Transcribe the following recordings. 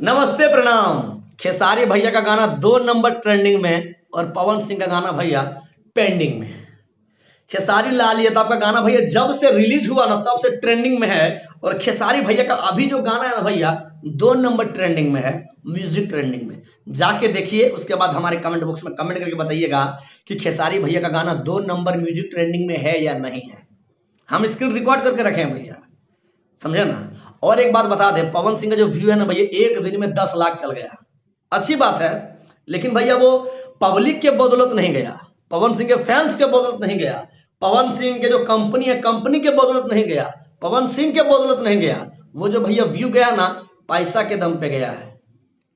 नमस्ते प्रणाम। खेसारी भैया का गाना 2 नंबर ट्रेंडिंग में और पवन सिंह का गाना भैया पेंडिंग में। खेसारी लाल यादव का गाना भैया जब से रिलीज हुआ ना तब से ट्रेंडिंग में है, और खेसारी भैया का अभी जो गाना है ना भैया 2 नंबर ट्रेंडिंग में है, म्यूजिक ट्रेंडिंग में। जाके देखिए, उसके बाद हमारे कमेंट बॉक्स में कमेंट करके बताइएगा कि खेसारी भैया का गाना 2 नंबर म्यूजिक ट्रेंडिंग में है या नहीं है। हम स्क्रीन रिकॉर्ड करके रखे हैं भैया, समझे ना। और एक बात बता दें, पवन सिंह का जो व्यू है ना भैया, एक दिन में 10 लाख चल गया। अच्छी बात है, लेकिन भैया वो पब्लिक के बदौलत नहीं गया, पवन सिंह के फैंस के बदौलत नहीं गया, पवन सिंह के जो कंपनी है कंपनी के बदौलत नहीं गया, पवन सिंह के बदौलत नहीं गया। वो जो भैया व्यू गया ना, पैसा के दम पे गया है।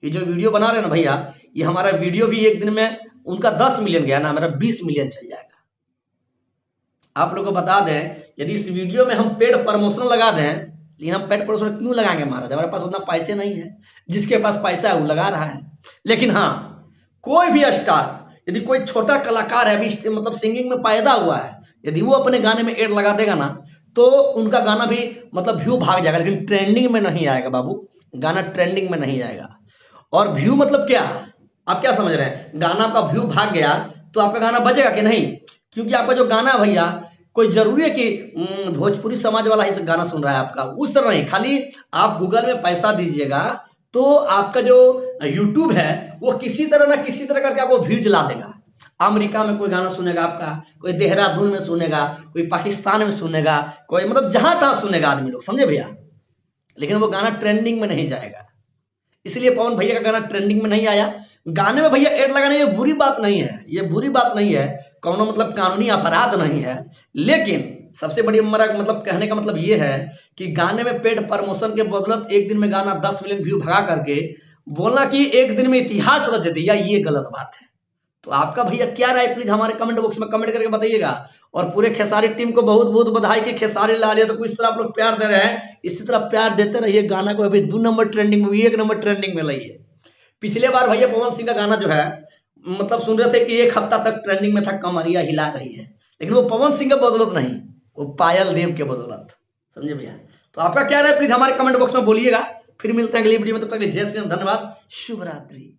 ये जो वीडियो बना रहे हैं ना भैया, ये हमारा वीडियो भी एक दिन में उनका 10 मिलियन गया ना, हमारा 20 मिलियन चल जाएगा। आप लोगों को बता दें, यदि इस वीडियो में हम पेड प्रमोशन लगा दें, लेकिन हम पेड प्रमोशन क्यों लगाएंगे महाराज, हमारे पास उतना पैसे नहीं है। जिसके पास पैसा है वो लगा रहा है। लेकिन हाँ, कोई भी स्टार, यदि कोई छोटा कलाकार है, अभी मतलब सिंगिंग में पैदा हुआ है, यदि वो अपने गाने में एड लगा देगा ना, तो उनका गाना भी मतलब व्यू भाग जाएगा, लेकिन ट्रेंडिंग में नहीं आएगा बाबू। गाना ट्रेंडिंग में नहीं जाएगा। और व्यू मतलब क्या, आप क्या समझ रहे हैं? गाना आपका व्यू भाग गया तो आपका गाना बजेगा कि नहीं? क्योंकि आपका जो गाना भैया, कोई जरूरी है कि भोजपुरी समाज वाला ही गाना सुन रहा है आपका, उस तरह नहीं। खाली आप गूगल में पैसा दीजिएगा तो आपका जो यूट्यूब है वो किसी तरह ना किसी तरह करके आपको व्यूज ला देगा। अमेरिका में कोई गाना सुनेगा आपका, कोई देहरादून में सुनेगा, कोई पाकिस्तान में सुनेगा, कोई मतलब जहां तहां सुनेगा आदमी लोग, समझे भैया। लेकिन वो गाना ट्रेंडिंग में नहीं जाएगा। इसलिए पवन भैया का गाना ट्रेंडिंग में नहीं आया। गाने में भैया एड लगाना ये बुरी बात नहीं है, ये बुरी बात नहीं है, कौनो मतलब कानूनी अपराध नहीं है। लेकिन सबसे बड़ी मेरा मतलब कहने का मतलब ये है कि गाने में पेड प्रमोशन के बदौलत एक दिन में गाना 10 मिलियन व्यू भगा करके बोलना कि एक दिन में इतिहास रच दिया, ये गलत बात है। तो आपका भैया क्या राय, प्लीज हमारे कमेंट बॉक्स में कमेंट करके बताइएगा। और पूरे खेसारी टीम को बहुत बहुत बधाई कि खेसारी लाल यादव को इस तरह आप लोग प्यार दे रहे हैं, इसी तरह प्यार देते रहिए। गाना को अभी 2 नंबर ट्रेंडिंग में भी 1 नंबर ट्रेंडिंग में लाइए। पिछले बार भैया पवन सिंह का गाना जो है, मतलब सुन रहे थे कि 1 हफ्ता तक ट्रेंडिंग में था, कमरिया हिला रही है, लेकिन वो पवन सिंह के बदौलत नहीं, वो पायल देव के बदौलत, समझे भैया। तो आपका क्या राय, प्लीज हमारे कमेंट बॉक्स में बोलिएगा। फिर मिलते हैं अगली वीडियो में, तब तक जय श्री राम, धन्यवाद, शुभ रात्रि।